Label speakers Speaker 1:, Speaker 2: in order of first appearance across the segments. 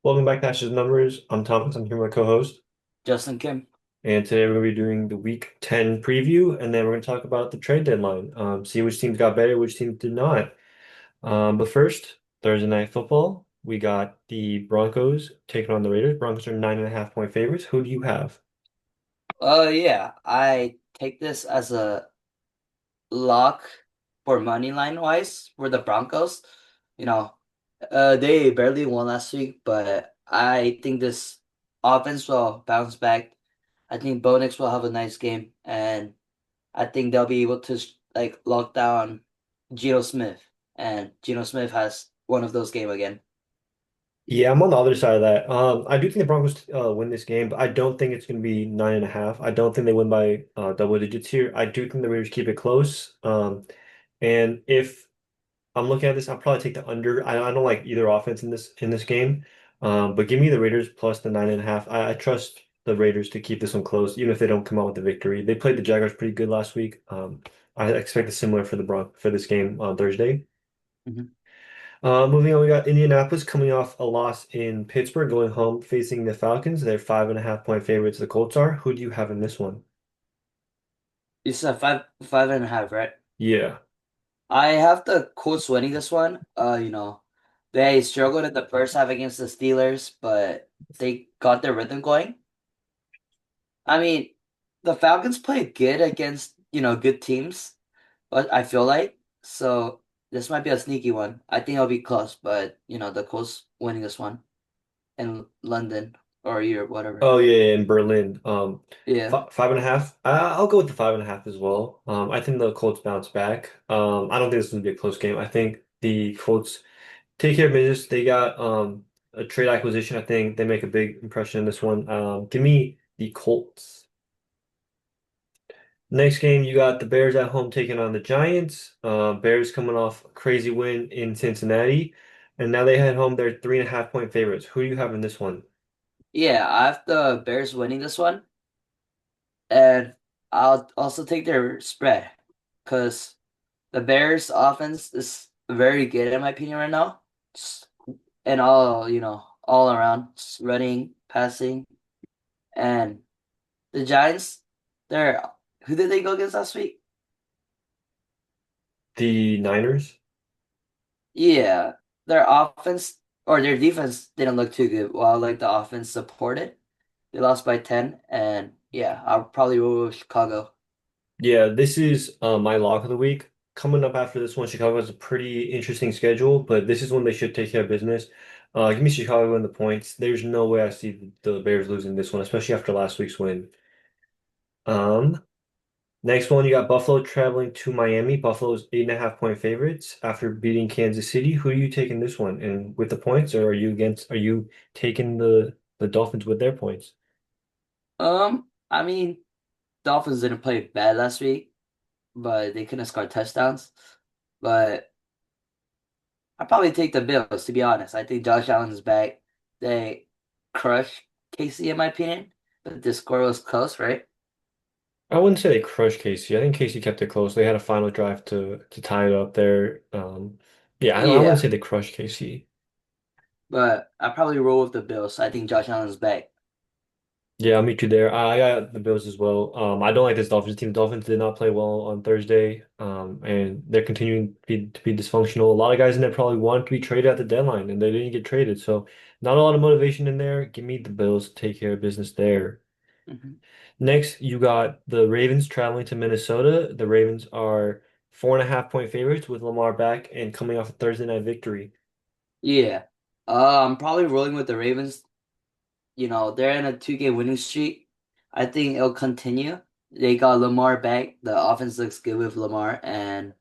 Speaker 1: Welcome back to Ash's Numbers. I'm Thomas. I'm here with my co-host.
Speaker 2: Justin Kim.
Speaker 1: And today we're going to be doing the Week 10 preview, and then we're going to talk about the trade deadline. See which teams got better, which teams did not. But first, Thursday Night Football. We got the Broncos taking on the Raiders. Broncos are 9.5 point favorites. Who do you have?
Speaker 2: Yeah, I take this as a lock for money line wise for the Broncos. You know, they barely won last week, but I think this offense will bounce back. I think Bo Nix will have a nice game, and I think they'll be able to like lock down Geno Smith, and Geno Smith has one of those game again.
Speaker 1: Yeah, I'm on the other side of that. I do think the Broncos win this game, but I don't think it's going to be 9.5. I don't think they win by double digits here. I do think the Raiders keep it close. And if I'm looking at this, I'll probably take the under. I don't like either offense in this game. But give me the Raiders plus the 9.5. I trust the Raiders to keep this one close, even if they don't come out with the victory. They played the Jaguars pretty good last week. I expect a similar for the for this game on Thursday.
Speaker 2: Mhm.
Speaker 1: Moving on, we got Indianapolis coming off a loss in Pittsburgh, going home facing the Falcons. They're 5.5 point favorites. The Colts are. Who do you have in this one?
Speaker 2: You said five and a half, right?
Speaker 1: Yeah.
Speaker 2: I have the Colts winning this one. They struggled in the first half against the Steelers, but they got their rhythm going. I mean, the Falcons play good against, good teams, but I feel like so this might be a sneaky one. I think it'll be close, but the Colts winning this one in London or Europe, whatever.
Speaker 1: Oh yeah, yeah, in Berlin.
Speaker 2: Yeah.
Speaker 1: 5.5. I'll go with the 5.5 as well. I think the Colts bounce back. I don't think this is gonna be a close game. I think the Colts take care of business. They got a trade acquisition. I think they make a big impression in this one. Give me the Colts. Next game, you got the Bears at home taking on the Giants. Bears coming off a crazy win in Cincinnati, and now they head home. They're 3.5 point favorites. Who do you have in this one?
Speaker 2: Yeah, I have the Bears winning this one, and I'll also take their spread because the Bears offense is very good in my opinion right now. Just- And all around, just running, passing, and the Giants, they're who did they go against last week?
Speaker 1: The Niners.
Speaker 2: Yeah, their offense or their defense didn't look too good, while like the offense supported. They lost by 10, and yeah, I'll probably roll with Chicago.
Speaker 1: Yeah, this is my lock of the week. Coming up after this one, Chicago has a pretty interesting schedule, but this is when they should take care of business. Give me Chicago in the points. There's no way I see the Bears losing this one, especially after last week's win. Um, Next one, you got Buffalo traveling to Miami. Buffalo's 8.5 point favorites after beating Kansas City. Who are you taking this one? And with the points, or are you taking the Dolphins with their points?
Speaker 2: I mean, Dolphins didn't play bad last week, but they couldn't score touchdowns. But I probably take the Bills, to be honest. I think Josh Allen is back. They crushed KC in my opinion, but the score was close, right?
Speaker 1: I wouldn't say they crushed Casey. I think Casey kept it close. They had a final drive to tie it up there. Yeah, I wouldn't
Speaker 2: Yeah,
Speaker 1: say they crushed Casey.
Speaker 2: but I probably roll with the Bills. I think Josh Allen is back.
Speaker 1: Yeah, I'll meet you there. I got the Bills as well. I don't like this Dolphins team. Dolphins did not play well on Thursday, and they're continuing to be dysfunctional. A lot of guys in there probably wanted to be traded at the deadline, and they didn't get traded. So not a lot of motivation in there. Give me the Bills to take care of business there.
Speaker 2: Mhm.
Speaker 1: Next, you got the Ravens traveling to Minnesota. The Ravens are 4.5 point favorites with Lamar back and coming off a Thursday night victory.
Speaker 2: Yeah. I'm probably rolling with the Ravens. They're in a two-game winning streak. I think it'll continue. They got Lamar back. The offense looks good with Lamar, and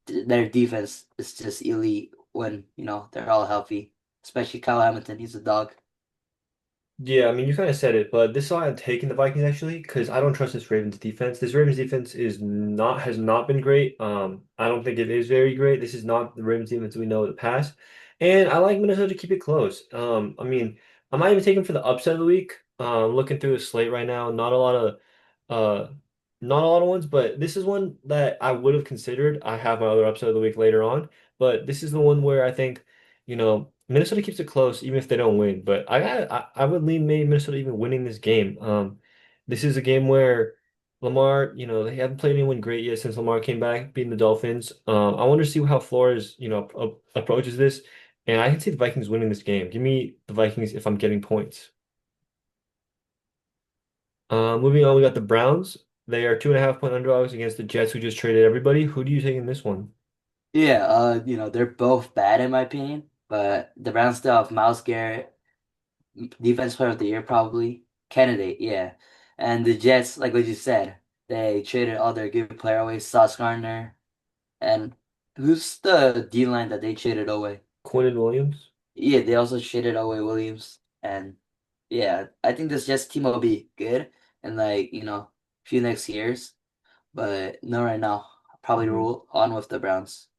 Speaker 2: their defense is just elite when, they're all healthy. Especially Kyle Hamilton. He's a dog.
Speaker 1: Yeah, I mean, you kind of said it, but this is why I'm taking the Vikings actually, because I don't trust this Ravens defense. This Ravens defense has not been great. I don't think it is very great. This is not the Ravens defense we know of the past. And I like Minnesota to keep it close. I mean, I might even take them for the upset of the week. Looking through the slate right now, uh, not a lot of ones, but this is one that I would have considered. I have my other upset of the week later on, but this is the one where I think, you know. Minnesota keeps it close even if they don't win, but I would lean maybe Minnesota even winning this game. This is a game where Lamar, they haven't played anyone great yet since Lamar came back, beating the Dolphins. I want to see how Flores, approaches this, and I can see the Vikings winning this game. Give me the Vikings if I'm getting points. Moving on, we got the Browns. They are 2.5 point underdogs against the Jets, who just traded everybody. Who do you take in this one?
Speaker 2: Yeah, they're both bad in my opinion, but the Browns still have Myles Garrett, defense player of the year probably candidate, yeah. And the Jets, like what you said, they traded all their good player away, Sauce Gardner, and who's the D line that they traded away?
Speaker 1: Quinn Williams?
Speaker 2: Yeah, they also traded away Williams, and yeah, I think this Jets team will be good in like few next years, but not right now. I'll probably
Speaker 1: Mhm.
Speaker 2: roll on with the Browns.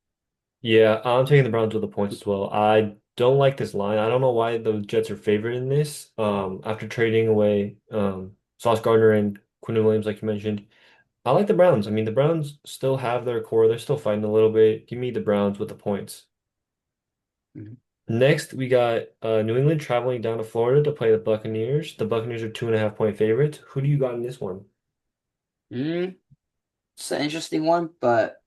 Speaker 1: Yeah, I'm taking the Browns with the points as well. I don't like this line. I don't know why the Jets are favored in this. After trading away Sauce Gardner and Quinn Williams, like you mentioned. I like the Browns. I mean, the Browns still have their core. They're still fighting a little bit. Give me the Browns with the points.
Speaker 2: Mhm.
Speaker 1: Next, we got New England traveling down to Florida to play the Buccaneers. The Buccaneers are 2.5 point favorites. Who do you got in this one?
Speaker 2: Mm, it's an interesting one, but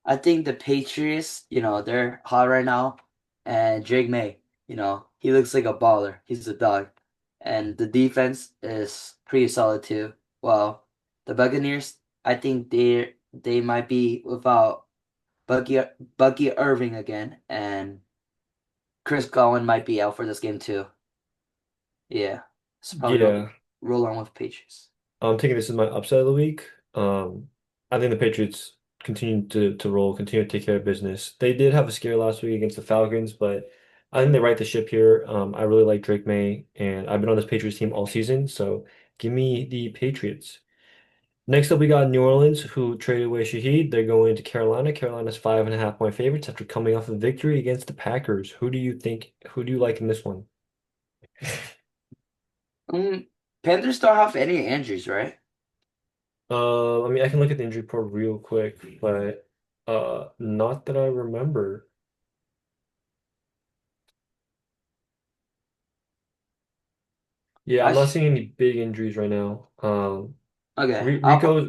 Speaker 2: I think the Patriots, they're hot right now, and Drake May, he looks like a baller. He's a dog, and the defense is pretty solid too. Well, the Buccaneers, I think they might be without Bucky Bucky Irving again, and Chris Godwin might be out for this game too. Yeah, so probably
Speaker 1: Yeah,
Speaker 2: roll on with Patriots.
Speaker 1: I'm taking this as my upset of the week. I think the Patriots continue to roll, continue to take care of business. They did have a scare last week against the Falcons, but I think they right the ship here. I really like Drake May, and I've been on this Patriots team all season, so give me the Patriots. Next up, we got New Orleans, who traded away Shaheed. They're going to Carolina. Carolina's 5.5 point favorites after coming off a victory against the Packers. Who do you like in this one?
Speaker 2: Um, Panthers don't have any injuries, right?
Speaker 1: I mean, I can look at the injury report real quick, but not that I remember. Yeah, I'm
Speaker 2: I
Speaker 1: not
Speaker 2: sh
Speaker 1: seeing any big injuries right now.
Speaker 2: okay.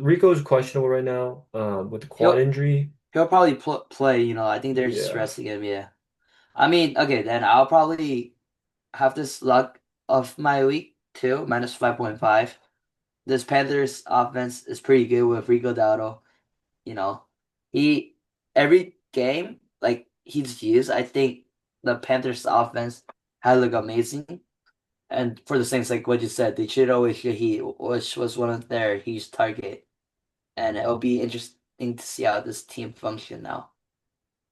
Speaker 1: Rico's questionable right now, with the quad
Speaker 2: He'll
Speaker 1: injury.
Speaker 2: he'll probably play. I think they're just
Speaker 1: Yeah.
Speaker 2: resting him. Yeah. I mean, okay, then I'll probably have this luck of my week too, minus 5.5. This Panthers offense is pretty good with Rico Dowdle. You know, he every game like he's used. I think the Panthers offense had look amazing. And for the Saints, like what you said, they should always he which was one of their huge target. And it'll be interesting to see how this team function now.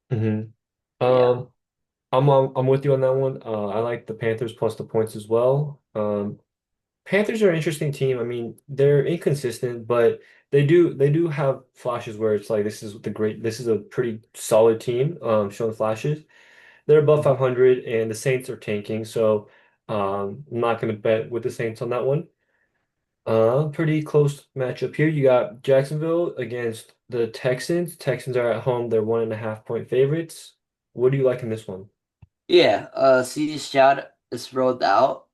Speaker 1: hmm
Speaker 2: Yeah.
Speaker 1: Um, I'm with you on that one. I like the Panthers plus the points as well. Panthers are an interesting team. I mean, they're inconsistent, but they do have flashes where it's like this is a pretty solid team, showing flashes. They're above
Speaker 2: Mhm.
Speaker 1: 500 and the Saints are tanking, so I'm not gonna bet with the Saints on that one. Pretty close matchup here. You got Jacksonville against the Texans. Texans are at home. They're 1.5 point favorites. What do you like in this one?
Speaker 2: Yeah, CJ Stroud is rolled out,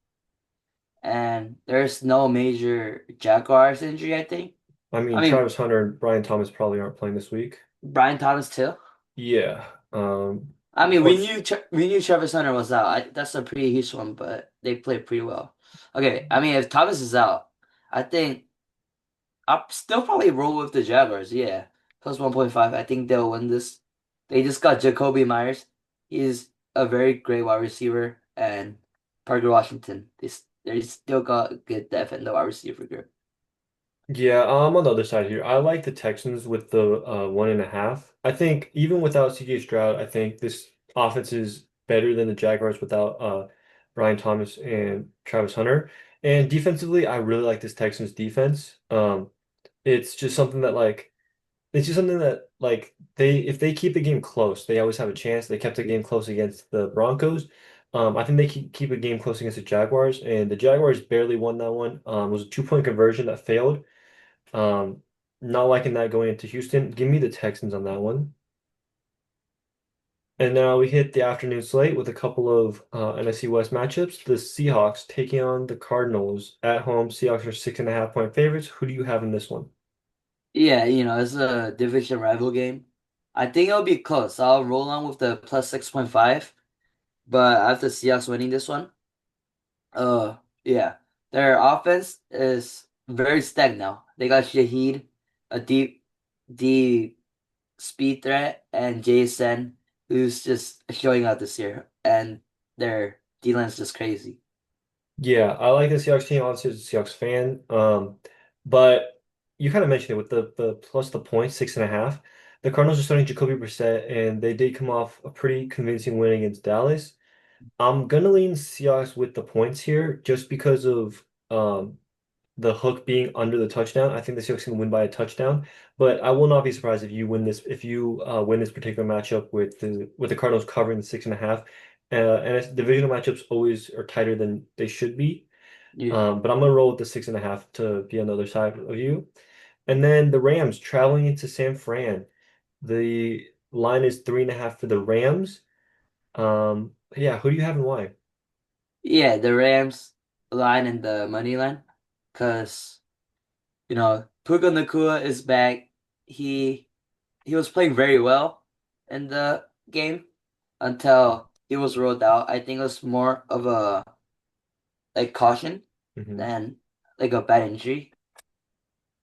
Speaker 2: and there's no major Jaguars injury, I think.
Speaker 1: I
Speaker 2: I
Speaker 1: mean,
Speaker 2: mean,
Speaker 1: Travis Hunter and Brian Thomas probably aren't playing this week.
Speaker 2: Brian Thomas too.
Speaker 1: Yeah.
Speaker 2: I mean, we
Speaker 1: But
Speaker 2: knew we knew Travis Hunter was out. That's a pretty huge one, but they played pretty well. Okay, I mean, if Thomas is out, I think I'll still probably roll with the Jaguars. Yeah, plus 1.5. I think they'll win this. They just got Jacoby Myers. He's a very great wide receiver, and Parker Washington. They still got good depth in the wide receiver group.
Speaker 1: yeah, on the other side here, I like the Texans with the 1.5. I think even without CJ Stroud, I think this offense is better than the Jaguars without Brian Thomas and Travis Hunter. And defensively, I really like this Texans defense. It's just something that like it's just something that like they if they keep the game close, they always have a chance. They kept the game close against the Broncos. I think they keep a game close against the Jaguars, and the Jaguars barely won that one. It was a 2 point conversion that failed. Um, Not liking that going into Houston. Give me the Texans on that one. And now we hit the afternoon slate with a couple of NFC West matchups. The Seahawks taking on the Cardinals at home. Seahawks are 6.5 point favorites. Who do you have in this one?
Speaker 2: Yeah, it's a division rival game. I think it'll be close. I'll roll on with the plus 6.5, but I have the Seahawks winning this one. Yeah. Their offense is very stacked now. They got Shaheed, a deep speed threat, and Jason, who's just showing out this year. And their D-line's just crazy.
Speaker 1: Yeah, I like the Seahawks team. Obviously, as a Seahawks fan. But you kind of mentioned it with the plus the points, 6.5. The Cardinals are starting Jacoby Brissett, and they did come off a pretty convincing win against Dallas. I'm gonna lean Seahawks with the points here just because of the hook being under the touchdown. I think the Seahawks can win by a touchdown, but I will not be surprised if you win this win this particular matchup with the Cardinals covering the 6.5. And it's, divisional matchups always are tighter than they should be.
Speaker 2: Yeah.
Speaker 1: But I'm gonna roll with the 6.5 to be on the other side of you. And then the Rams traveling into San Fran. The line is 3.5 for the Rams. Yeah, who do you have and why?
Speaker 2: Yeah, the Rams line and the money line. Because, Puka Nakua is back. He was playing very well in the game until he was rolled out. I think it was more of a like caution
Speaker 1: Mhm.
Speaker 2: than like a bad injury.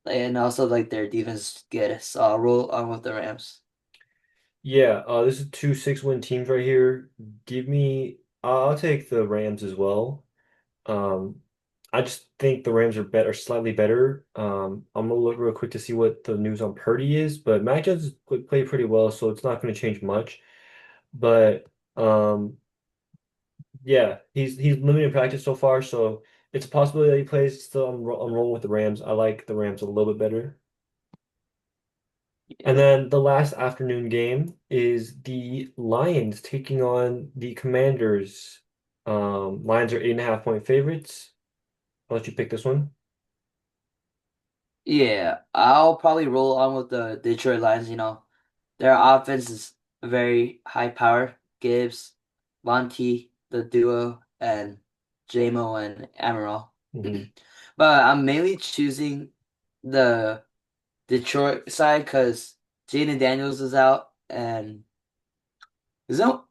Speaker 2: And also like their defense is good. So I'll roll on with the Rams.
Speaker 1: Yeah, this is two 6-win teams right here. Give me, I'll take the Rams as well. Um, I just think the Rams are better, slightly better. I'm gonna look real quick to see what the news on Purdy is, but Mac Jones has played pretty well, so it's not going to change much. But yeah, he's limited in practice so far, so it's a possibility that he plays. Still, I'm rolling with the Rams. I like the Rams a little bit better. And
Speaker 2: Yeah.
Speaker 1: then the last afternoon game is the Lions taking on the Commanders. Lions are 8.5 point favorites. I'll let you pick this one.
Speaker 2: Yeah, I'll probably roll on with the Detroit Lions. Their offense is very high power. Gibbs, Monty, the duo, and JMO and Amaral.
Speaker 1: Hmm.
Speaker 2: But I'm mainly choosing the Detroit side because Jaden Daniels is out, and is that,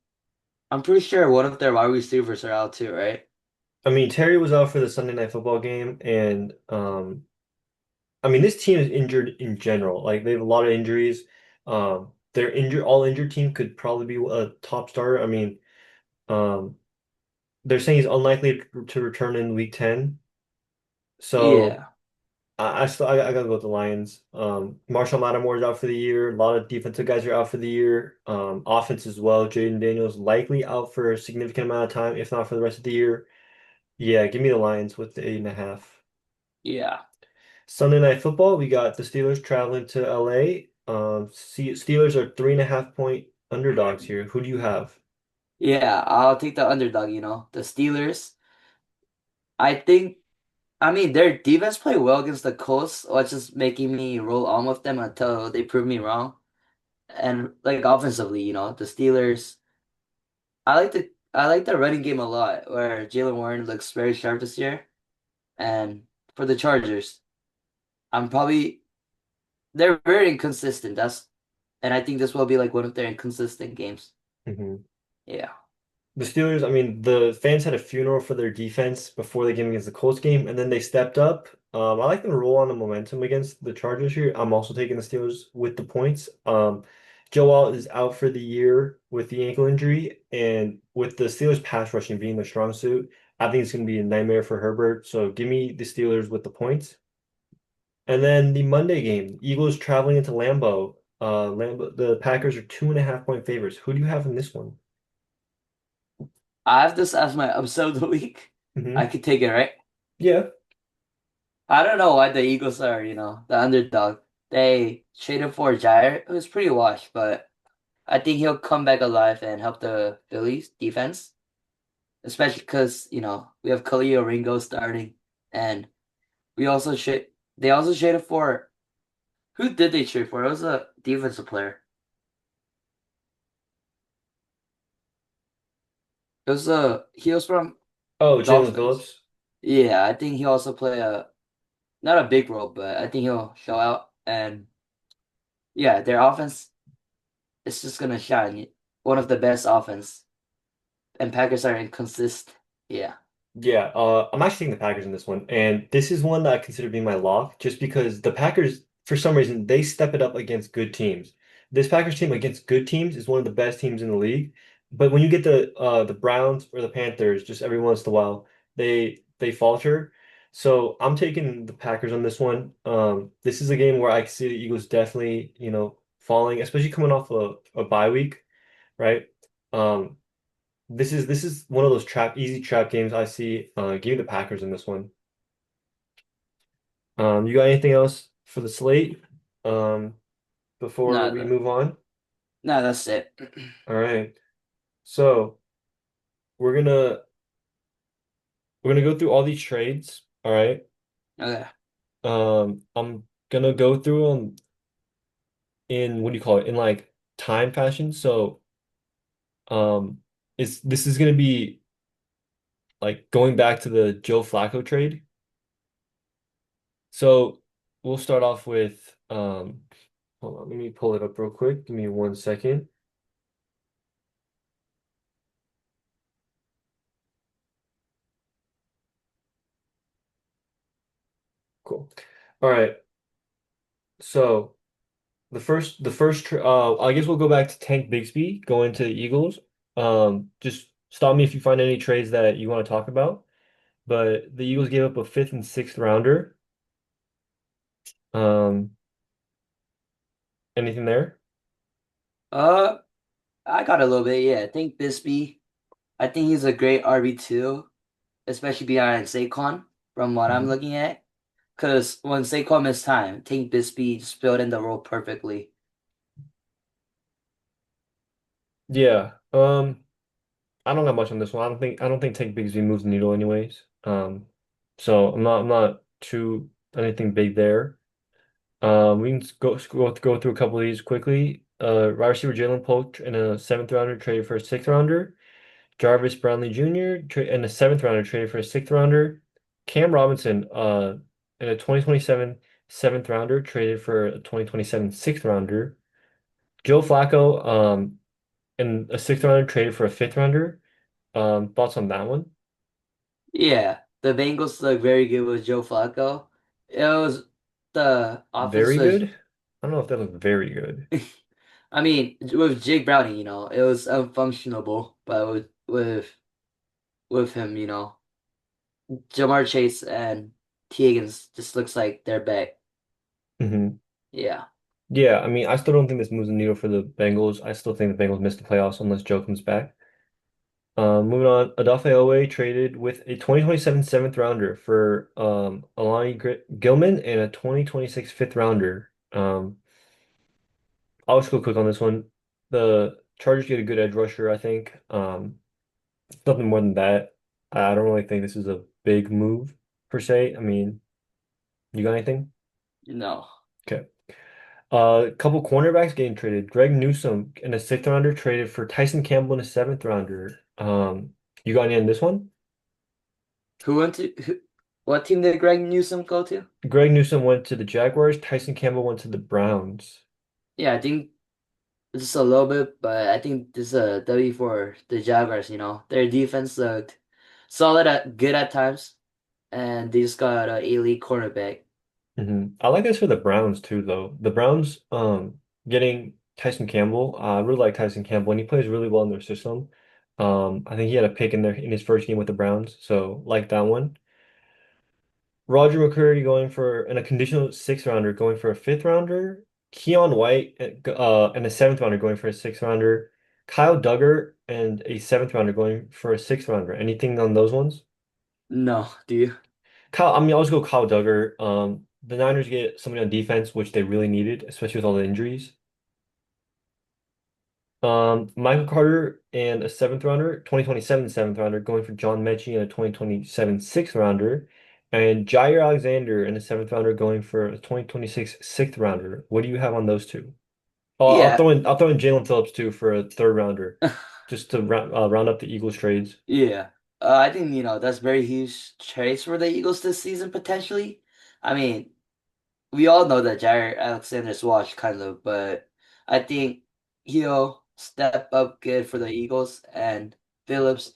Speaker 2: I'm pretty sure one of their wide receivers are out too, right?
Speaker 1: I mean, Terry was out for the Sunday night football game, and I mean, this team is injured in general. Like they have a lot of injuries. Their all injured team could probably be a top starter. I mean, um, they're saying he's unlikely to return in week 10. So
Speaker 2: Yeah,
Speaker 1: I gotta go with the Lions. Marshall Lattimore is out for the year. A lot of defensive guys are out for the year. Offense as well. Jaden Daniels likely out for a significant amount of time, if not for the rest of the year. Yeah, give me the Lions with the 8.5.
Speaker 2: yeah,
Speaker 1: Sunday night football, we got the Steelers traveling to LA. Steelers are 3.5 point underdogs here. Who do you have?
Speaker 2: yeah. I'll take the underdog. The Steelers. I think. I mean, their defense played well against the Colts, which is making me roll on with them until they prove me wrong. And like offensively, the Steelers. I like the running game a lot, where Jalen Warren looks very sharp this year. And for the Chargers, I'm probably they're very inconsistent. And I think this will be like one of their inconsistent games.
Speaker 1: Mhm.
Speaker 2: Yeah.
Speaker 1: The Steelers, I mean, the fans had a funeral for their defense before the game against the Colts game, and then they stepped up. I like them to roll on the momentum against the Chargers here. I'm also taking the Steelers with the points. Joe Alt is out for the year with the ankle injury, and with the Steelers pass rushing being the strong suit, I think it's going to be a nightmare for Herbert. So give me the Steelers with the points. And then the Monday game, Eagles traveling into Lambeau. The Packers are 2.5 point favorites. Who do you have in this one?
Speaker 2: I have this as my upset of the week. I
Speaker 1: Hmm.
Speaker 2: could take it, right?
Speaker 1: Yeah.
Speaker 2: I don't know why the Eagles are, the underdog. They traded for Jair, who's pretty washed, but I think he'll come back alive and help the Phillies defense, especially because, we have Khalil Ringo starting, and they also traded for, who did they trade for? It was a defensive player. It was he was from
Speaker 1: Oh, Jalen
Speaker 2: Dolphins.
Speaker 1: Phillips.
Speaker 2: Yeah, I think he also play a not a big role, but I think he'll show out. And yeah, their offense is just gonna shine. One of the best offense, and Packers are inconsistent. Yeah,
Speaker 1: Yeah, I'm actually taking the Packers in this one, and this is one that I consider being my lock, just because the Packers, for some reason, they step it up against good teams. This Packers team against good teams is one of the best teams in the league, but when you get the Browns or the Panthers, just every once in a while, they falter. So I'm taking the Packers on this one. This is a game where I see the Eagles definitely, falling, especially coming off a bye week, right? Um, this is one of those easy trap games I see. Give me the Packers in this one. You got anything else for the slate? Um, before
Speaker 2: no,
Speaker 1: we move on?
Speaker 2: no, that's it.
Speaker 1: All right. So we're gonna we're gonna go through all these trades. All right.
Speaker 2: Okay.
Speaker 1: I'm gonna go through them in what do you call it? In like time fashion. So is this is gonna be like going back to the Joe Flacco trade. So we'll start off with hold on, let me pull it up real quick. Give me 1 second. Cool. All right. So I guess we'll go back to Tank Bigsby going to the Eagles. Just stop me if you find any trades that you want to talk about. But the Eagles gave up a fifth and sixth rounder. Um, anything there?
Speaker 2: Uh, I got a little bit. Yeah, I think Bisbee. I think he's a great RB2, especially behind Saquon. From what I'm
Speaker 1: Mhm.
Speaker 2: looking at, because when Saquon missed time, I think Bisbee just filled in the role perfectly.
Speaker 1: Yeah. I don't got much on this one. I don't think Tank Bigsby moves the needle anyways. So I'm not too anything big there. We can go through a couple of these quickly. Wide receiver Jalen Polk in a seventh rounder traded for a sixth rounder. Jarvis Brownlee Jr. In a seventh rounder traded for a sixth rounder. Cam Robinson in a 2027 seventh rounder traded for a 2027 sixth rounder. Joe Flacco in a sixth rounder traded for a fifth rounder. Thoughts on that one?
Speaker 2: Yeah, the Bengals look very good with Joe Flacco. It was the offense
Speaker 1: Very
Speaker 2: was,
Speaker 1: good. I don't know if that was very good.
Speaker 2: I mean, with Jake Browning, it was unfunctionable, but with him, Jamar Chase and T. Higgins just looks like they're back.
Speaker 1: hmm
Speaker 2: Yeah.
Speaker 1: Yeah, I mean, I still don't think this moves the needle for the Bengals. I still think the Bengals miss the playoffs unless Joe comes back. Moving on, Odafe Oweh traded with a 2027 seventh rounder for Gilman and a 2026 fifth rounder. I'll just go quick on this one. The Chargers get a good edge rusher, I think. Nothing more than that. I don't really think this is a big move per se. I mean, you got anything?
Speaker 2: No.
Speaker 1: Okay. A couple cornerbacks getting traded. Greg Newsome in a sixth rounder traded for Tyson Campbell in a seventh rounder. You got any on this one?
Speaker 2: What team did Greg Newsom go to?
Speaker 1: Greg Newsome went to the Jaguars. Tyson Campbell went to the Browns.
Speaker 2: Yeah, I think just a little bit, but I think this is a W for the Jaguars, Their defense looked good at times, and they just got a elite cornerback.
Speaker 1: I like this for the Browns too, though. The Browns, getting Tyson Campbell. I really like Tyson Campbell, and he plays really well in their system. I think he had a pick in his first game with the Browns, so like that one. Roger McCreary going for and a conditional sixth rounder going for a fifth rounder. Keon White and a seventh rounder going for a sixth rounder. Kyle Duggar and a seventh rounder going for a sixth rounder. Anything on those ones?
Speaker 2: No, do you?
Speaker 1: I mean, I'll just go Kyle Duggar. The Niners get somebody on defense, which they really needed, especially with all the injuries. Michael Carter and a seventh rounder, 2027 seventh rounder, going for John Mechie and a 2027 sixth rounder, and Jair Alexander and a seventh rounder going for a 2026 sixth rounder. What do you have on those two? Oh,
Speaker 2: Yeah.
Speaker 1: I'll throw in Jalen Phillips too for a third rounder. just to round up the Eagles trades.
Speaker 2: Yeah. I think, that's very huge trades for the Eagles this season, potentially. I mean, we all know that Jair Alexander's washed, kind of, but I think he'll step up good for the Eagles and Phillips.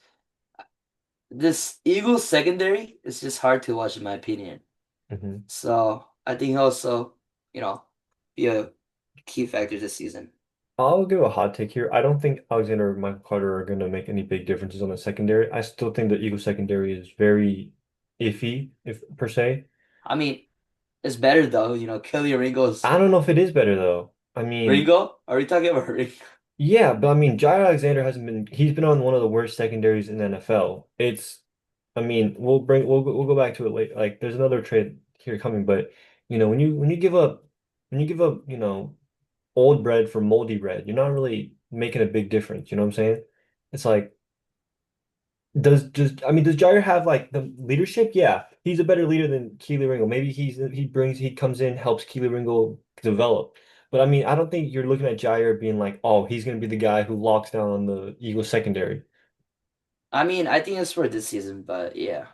Speaker 2: This Eagles secondary is just hard to watch, in my opinion.
Speaker 1: Hmm.
Speaker 2: So I think he'll also, you know, be a key factor this season.
Speaker 1: I'll give a hot take here. I don't think Alexander or Michael Carter are going to make any big differences on the secondary. I still think the Eagles secondary is very iffy, if per se.
Speaker 2: I mean, it's better though, Kelly Ringo's
Speaker 1: I don't know if it is better though. I mean,
Speaker 2: Ringo? Are we talking about Ringo?
Speaker 1: yeah, but I mean, Jair Alexander hasn't been. He's been on one of the worst secondaries in the NFL. I mean, we'll go back to it later. Like, there's another trade here coming, but when you give up, old bread for moldy bread, you're not really making a big difference. You know what I'm saying? It's like, does Jair have like the leadership? Yeah, he's a better leader than Keely Ringo. Maybe he comes in, helps Keely Ringo develop. But I mean, I don't think you're looking at Jair being like, oh, he's gonna be the guy who locks down the Eagles secondary.
Speaker 2: I mean, I think it's for this season, but yeah.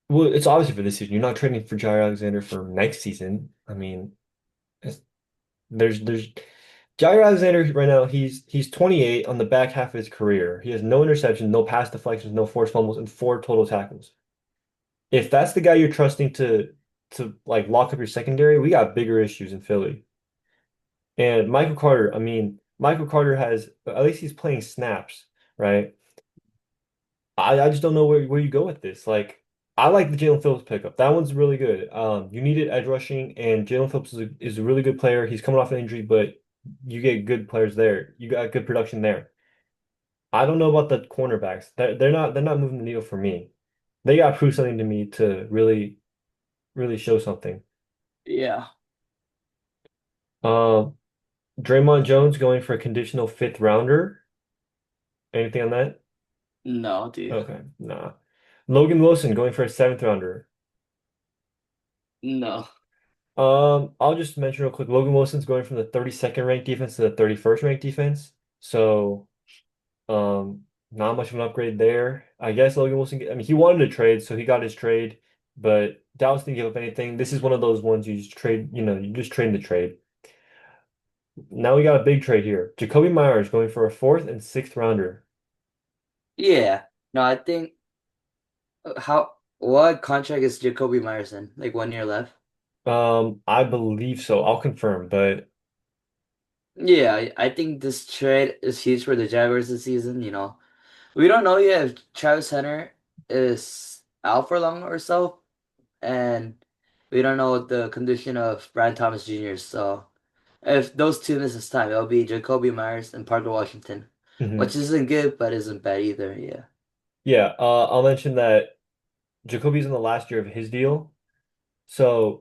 Speaker 1: Well, it's obviously for this season. You're not trading for Jair Alexander for next season. I mean, it's, there's Jair Alexander right now. He's 28 on the back half of his career. He has no interceptions, no pass deflections, no forced fumbles, and 4 total tackles. If that's the guy you're trusting to like lock up your secondary, we got bigger issues in Philly. And Michael Carter, I mean, Michael Carter has at least he's playing snaps, right? I just don't know where you go with this. Like, I like the Jalen Phillips pickup. That one's really good. You needed edge rushing, and Jalen Phillips is a really good player. He's coming off an injury, but you get good players there. You got good production there. I don't know about the cornerbacks. They're not moving the needle for me. They got to prove something to me to really show something.
Speaker 2: Yeah.
Speaker 1: Uh, Draymond Jones going for a conditional fifth rounder. Anything on that?
Speaker 2: No, dude.
Speaker 1: Okay, nah. Logan Wilson going for a seventh rounder.
Speaker 2: No.
Speaker 1: I'll just mention real quick. Logan Wilson's going from the 32nd ranked defense to the 31st ranked defense. So, not much of an upgrade there. I guess Logan Wilson. I mean, he wanted a trade, so he got his trade. But Dallas didn't give up anything. This is one of those ones you just trade. You just trade the trade. Now we got a big trade here. Jacoby Myers going for a fourth and sixth rounder.
Speaker 2: Yeah. No, I think what contract is Jacoby Myers in? Like 1 year left?
Speaker 1: I believe so. I'll confirm, but
Speaker 2: Yeah, I think this trade is huge for the Jaguars this season, We don't know yet if Travis Hunter is out for long or so, and we don't know the condition of Brian Thomas Jr. So if those two miss this time, it'll be Jacoby Myers and Parker Washington,
Speaker 1: mhm.
Speaker 2: which isn't good, but isn't bad either. Yeah.
Speaker 1: Yeah. I'll mention that Jacoby's in the last year of his deal. So,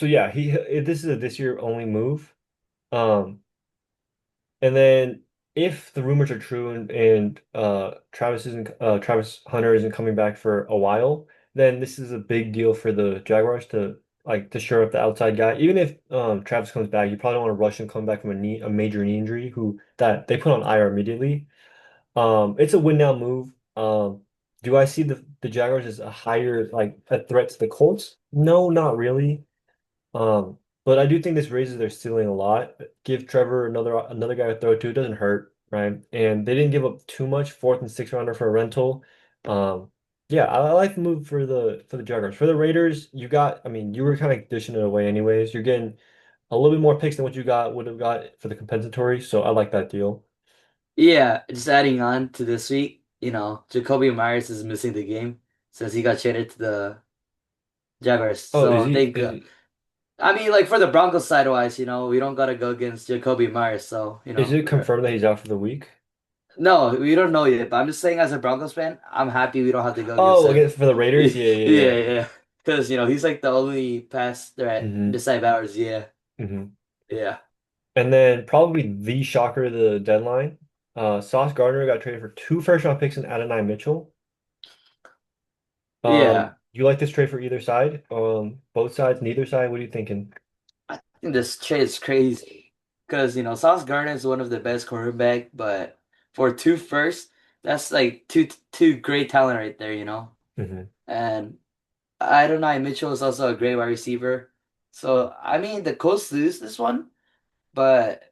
Speaker 1: yeah, this is a this year only move. Um, and then if the rumors are true and Travis Hunter isn't coming back for a while, then this is a big deal for the Jaguars to shore up the outside guy. Even if Travis comes back, you probably don't want to rush him coming back from a major knee injury who that they put on IR immediately. It's a win now move. Do I see the Jaguars as a higher like a threat to the Colts? No, not really. Um, but I do think this raises their ceiling a lot. Give Trevor another guy to throw to. It doesn't hurt, right? And they didn't give up too much, fourth and sixth rounder for a rental. Um, yeah, I like the move for the Jaguars. For the Raiders, I mean, you were kind of dishing it away anyways. You're getting a little bit more picks than what you would have got for the compensatory, so I like that deal.
Speaker 2: Yeah, just adding on to this week, Jacoby Myers is missing the game since he got traded to the Jaguars.
Speaker 1: Oh,
Speaker 2: So they
Speaker 1: is
Speaker 2: go. I mean, like for the Broncos side wise, we don't gotta go against Jacoby Myers. So,
Speaker 1: is it confirmed that he's out for the week?
Speaker 2: no, we don't know yet. But I'm just saying, as a Broncos fan, I'm happy we don't have to go against
Speaker 1: Oh,
Speaker 2: him.
Speaker 1: again for the Raiders? Yeah,
Speaker 2: Yeah,
Speaker 1: yeah,
Speaker 2: yeah. Because he's like the only pass
Speaker 1: yeah.
Speaker 2: threat this side of ours. Yeah, yeah,
Speaker 1: And then probably the shocker of the deadline, Sauce Gardner got traded for 2 first-round picks and Adonai Mitchell.
Speaker 2: yeah.
Speaker 1: You like this trade for either side? Both sides, neither side. What are you thinking?
Speaker 2: I think this trade is crazy because Sauce Gardner is one of the best quarterback, but for two first, that's like two great talent right there, you know.
Speaker 1: Hmm.
Speaker 2: And I don't know, Mitchell is also a great wide receiver. So I mean, the Colts lose this one, but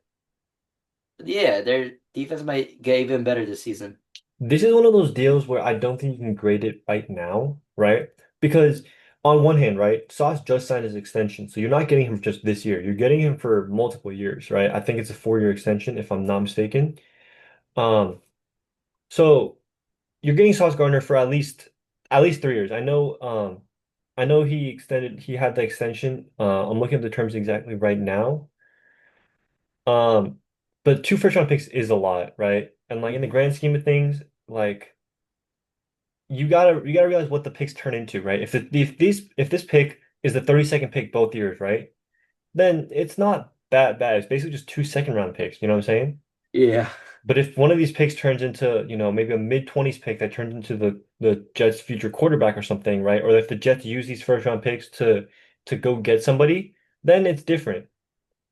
Speaker 2: yeah, their defense might get even better this season.
Speaker 1: This is one of those deals where I don't think you can grade it right now, right? Because on one hand, right, Sauce just signed his extension, so you're not getting him just this year. You're getting him for multiple years, right? I think it's a 4-year extension, if I'm not mistaken. Um, so you're getting Sauce Gardner for at least 3 years. I know he had the extension. I'm looking at the terms exactly right now. Um, but two first round picks is a lot, right? And like in the
Speaker 2: Hmm.
Speaker 1: grand scheme of things, like you gotta realize what the picks turn into, right? If this pick is the 32nd pick both years, right? Then it's not that bad. It's basically just two second round picks, you know what I'm saying?
Speaker 2: Yeah.
Speaker 1: But if one of these picks turns into, maybe a mid-20s pick that turns into the Jets' future quarterback or something, right? Or if the Jets use these first round picks to go get somebody, then it's different.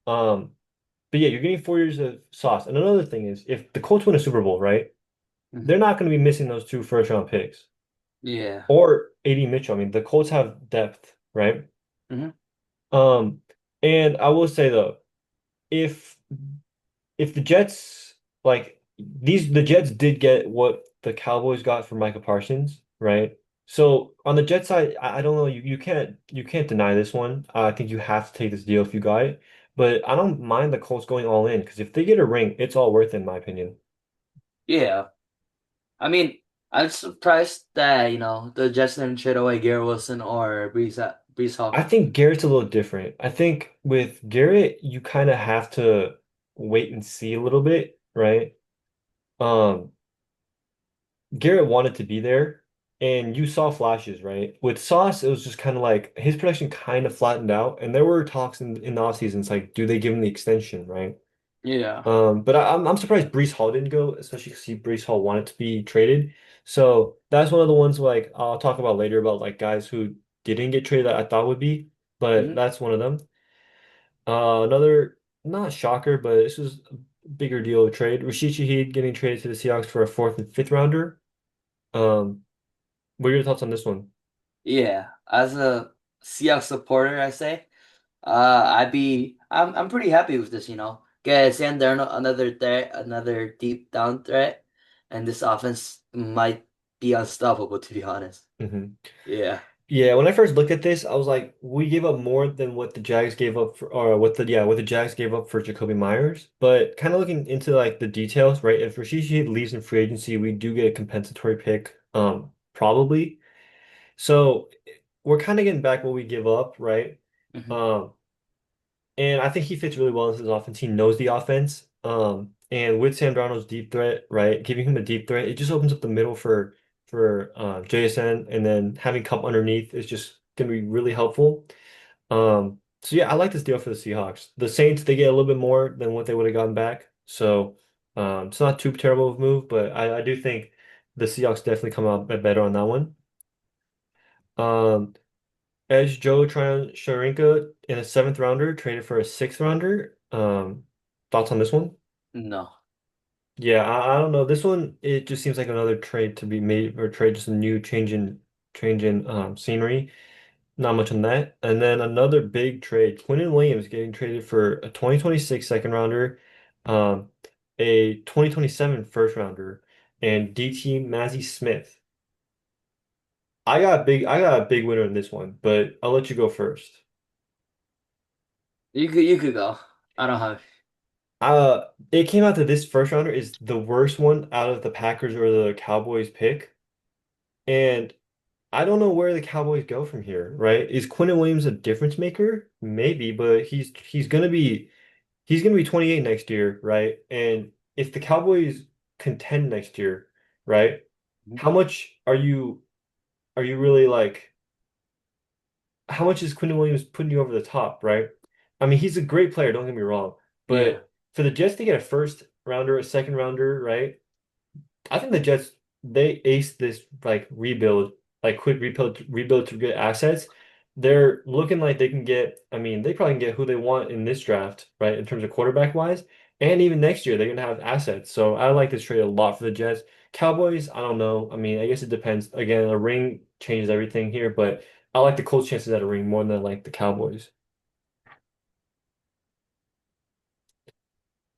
Speaker 1: Um, but yeah, you're getting 4 years of sauce. And another thing is, if the Colts win a Super Bowl, right? They're
Speaker 2: Hmm.
Speaker 1: not going to be missing those two first round picks
Speaker 2: Yeah.
Speaker 1: or AD Mitchell. I mean, the Colts have depth, right?
Speaker 2: Hmm.
Speaker 1: Um, and I will say though, if if the Jets the Jets did get what the Cowboys got for Micah Parsons, right? So on the Jets side, I don't know, you can't deny this one. I think you have to take this deal if you got it. But I don't mind the Colts going all in because if they get a ring, it's all worth it in my opinion.
Speaker 2: Yeah. I mean, I'm surprised that, the Jets didn't trade away Garrett Wilson or Brees
Speaker 1: I
Speaker 2: Hall.
Speaker 1: think Garrett's a little different. I think with Garrett, you kind of have to wait and see a little bit, right? Um, Garrett wanted to be there, and you saw flashes, right? With Sauce, it was just kind of like his production kind of flattened out, and there were talks in the offseason. It's like, do they give him the extension, right?
Speaker 2: Yeah.
Speaker 1: But I'm surprised Brees Hall didn't go, especially because Brees Hall wanted to be traded. So that's one of the ones like I'll talk about later about like guys who didn't get traded that I thought would be, but
Speaker 2: Hmm.
Speaker 1: that's one of them. Another not shocker, but this was a bigger deal of trade. Rashid Shaheed getting traded to the Seahawks for a fourth and fifth rounder. Um, what are your thoughts on this one?
Speaker 2: Yeah. As a Seahawks supporter, I say, I'm pretty happy with this, you know. Get Sam Darnold another threat, another deep down threat, and this offense might be unstoppable, to be honest.
Speaker 1: Hmm.
Speaker 2: Yeah.
Speaker 1: Yeah, when I first looked at this, I was like, we gave up more than what the Jags gave up for, or what the Jags gave up for Jacoby Myers. But kind of looking into like the details, right? If Rashid Shaheed leaves in free agency, we do get a compensatory pick, probably. So we're kind of getting back what we give up, right?
Speaker 2: Hmm.
Speaker 1: Um, And I think he fits really well into his offense. He knows the offense. And with Sam Darnold's deep threat, right, giving him a deep threat, it just opens up the middle for JSN, and then having Cup underneath is just gonna be really helpful. So yeah, I like this deal for the Seahawks. The Saints, they get a little bit more than what they would have gotten back. So it's not too terrible of a move, but I do think the Seahawks definitely come out better on that one. Um, Edge Joe Sharinka in a seventh rounder, traded for a sixth rounder. Thoughts on this one?
Speaker 2: No.
Speaker 1: Yeah, I don't know. This one, it just seems like another trade to be made, or trade, just a new change in scenery. Not much on that. And then another big trade, Quinton Williams getting traded for a 2026 second rounder, um, a 2027 first rounder, and DT Mazzy Smith. I got a big winner in this one, but I'll let you go first.
Speaker 2: You could go. I don't have.
Speaker 1: It came out that this first rounder is the worst one out of the Packers or the Cowboys pick. And I don't know where the Cowboys go from here, right? Is Quinton Williams a difference maker? Maybe, but he's gonna be 28 next year, right? And if the Cowboys contend next year, right? How much are you really like how much is Quinton Williams putting you over the top, right? I mean, he's a great player, don't get me wrong.
Speaker 2: Yeah.
Speaker 1: But for the Jets to get a first rounder, a second rounder, right? I think the Jets they aced this like rebuild, like quick rebuild to get assets. They're looking like they can get, I mean, they probably can get who they want in this draft, right? In terms of quarterback wise. And even next year, they're gonna have assets. So I like this trade a lot for the Jets. Cowboys, I don't know. I mean, I guess it depends. Again, a ring changes everything here, but I like the Colts' chances at a ring more than I like the Cowboys.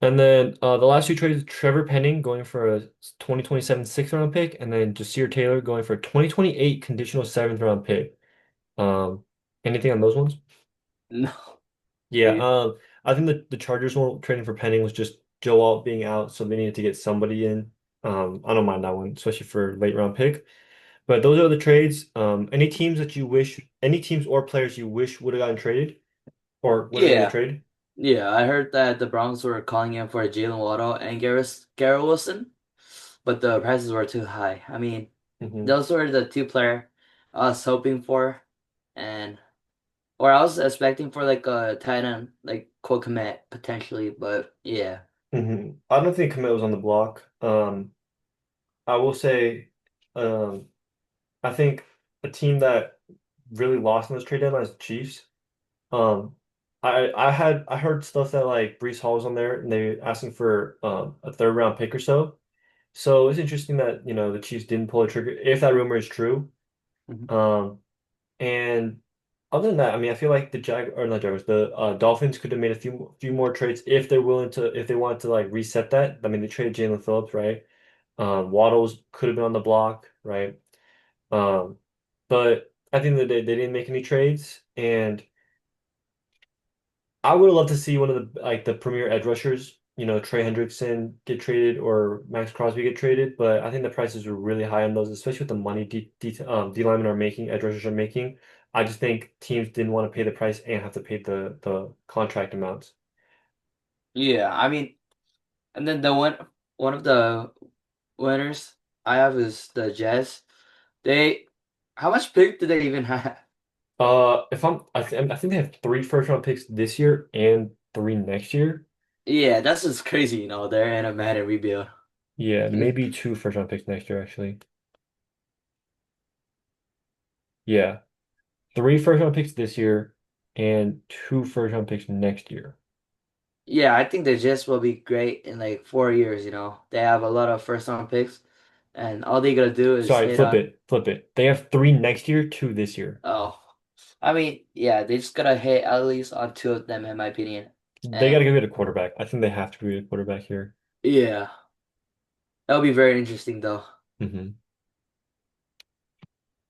Speaker 1: And then the last two trades, Trevor Penning going for a 2027 sixth round pick, and then Jasir Taylor going for a 2028 conditional seventh round pick. Um, anything on those ones?
Speaker 2: No,
Speaker 1: Yeah,
Speaker 2: dude.
Speaker 1: I think the Chargers one trading for Penning was just Joe Alt being out, so they needed to get somebody in. I don't mind that one, especially for late round pick. But those are the trades. Any teams that you wish, any teams or players you wish would have gotten traded or would have made a
Speaker 2: Yeah.
Speaker 1: trade?
Speaker 2: Yeah, I heard that the Broncos were calling in for Jalen Waddle and Garrett Wilson, but the prices were too high. I mean,
Speaker 1: Hmm.
Speaker 2: those were the two player I was hoping for, and or I was expecting for like a tight end, like Cole Kmet potentially, but yeah.
Speaker 1: I don't think Komet was on the block. I will say, um, I think a team that really lost in this trade deadline is the Chiefs. Um, I heard stuff that like Brees Hall was on there and they asking for a third round pick or so. So it's interesting that the Chiefs didn't pull a trigger if that rumor is true.
Speaker 2: Mhm.
Speaker 1: Um, and other than that, I mean, I feel like the Jag or not Jaguars, the Dolphins could have made a few more trades if they're willing to if they wanted to like reset that. I mean, they traded Jalen Phillips, right? Waddles could have been on the block, right? Um, but at the end of the day, they didn't make any trades, and I would love to see one of the like the premier edge rushers, Trey Hendrickson get traded or Max Crosby get traded, but I think the prices are really high on those, especially with the money D linemen are making, edge rushers are making. I just think teams didn't want to pay the price and have to pay the contract amounts.
Speaker 2: Yeah, I mean, and then the one of the winners I have is the Jazz. They, how much pick do they even have?
Speaker 1: If I think they have three first round picks this year and three next year.
Speaker 2: Yeah, that's just crazy, they're in a mad rebuild.
Speaker 1: Yeah, maybe two first round picks next year actually. Yeah, three first round picks this year and two first round picks next year.
Speaker 2: Yeah, I think the Jets will be great in like 4 years. They have a lot of first round picks, and all they gotta do is
Speaker 1: Sorry,
Speaker 2: hit on.
Speaker 1: flip it. They have three next year, two this year.
Speaker 2: Oh, I mean, yeah, they just gotta hit at least on two of them, in my opinion.
Speaker 1: They got to
Speaker 2: And
Speaker 1: give it a quarterback. I think they have to give it a quarterback here.
Speaker 2: yeah, that'll be very interesting though.
Speaker 1: Hmm.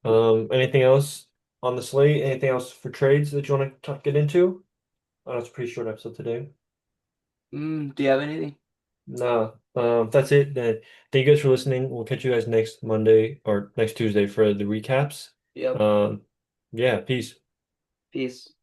Speaker 1: Anything else on the slate? Anything else for trades that you want to get into? It's a pretty short episode today.
Speaker 2: Do you have anything?
Speaker 1: No, that's it. Then thank you guys for listening. We'll catch you guys next Monday or next Tuesday for the recaps.
Speaker 2: Yep.
Speaker 1: Um, yeah, peace.
Speaker 2: Peace.